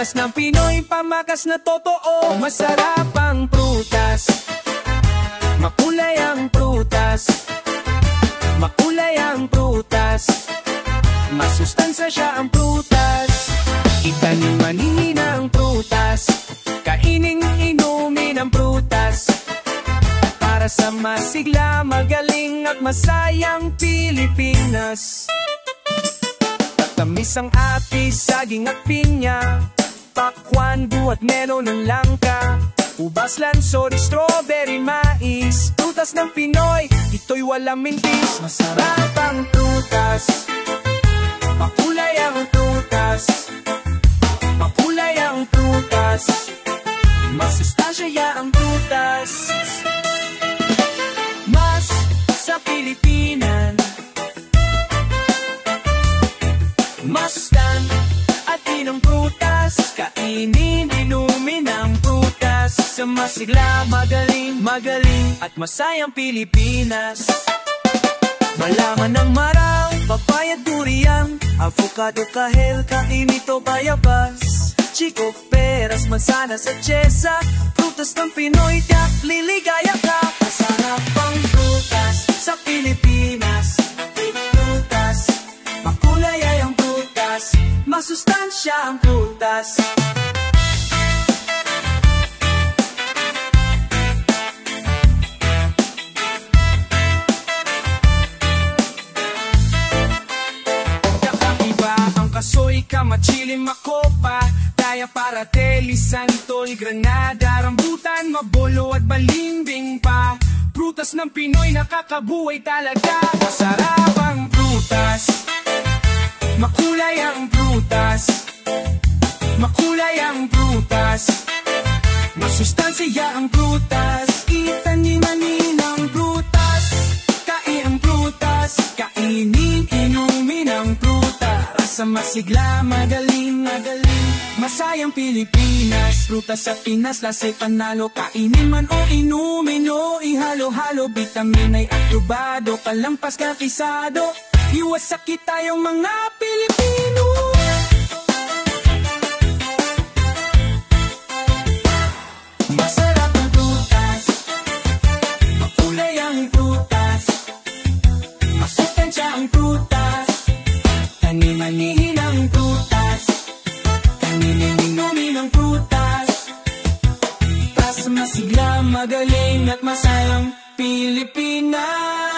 Prutas ng Pinoy, pamakas na totoo. Masarap ang prutas, makulay ang prutas, makulay ang prutas, masustansya siya ang prutas. Itanim-manihin ang prutas, kainin, inumin ang prutas, para sa masigla, magaling at masayang Pilipinas. Tamis ang apis, saging at pinya, pakwan, buhat, melo ng langka, ubas, lansod, strawberry, mais. Prutas ng Pinoy, ito'y walang mintis. Masarap ang prutas, makulay ang prutas, makulay ang prutas, masustansya ang prutas. Mas sa Pilipinan, masustan at inong prutas, kainin, inumin ang prutas, sa masigla, magaling, magaling at masayang Pilipinas. Malaman ng marang, papaya, durian, avocado, kahel, kain ito, bayabas, chico, peras, mansanas at chesa. Prutas ng Pinoy, tiyak liligaya ka. Masarap ang prutas sa Pilipinas. Prutas, makulay ay ang prutas, masustansya ang prutas. Kakaiba ang kasoy, kamachili, makopa, daya, parateli, santol, granada, rambutan, mabolo at balimbing pa. Prutas ng Pinoy, nakakabuhay talaga. Masarap ang prutas, makulay ang prutas, makulay ang prutas, masustansya ang prutas. Itanim-manihin ang prutas, kain ang prutas, kainin, inumin ang prutas, sa masigla, magaling, magaling, masayang Pilipinas. Prutas sa Pinas, lasa'y panalo, kainin man o inumin o ihalo-halo. Vitamin ay akrobado, kalampas, kakisado, iwas sakit tayong mga Pilipino. Masarap ang prutas, makulay ang prutas, masustansya ang prutas, tanim-manihin ang prutas, kainin, inumin ang prutas, para sa masigla, magaling at masayang Pilipinas.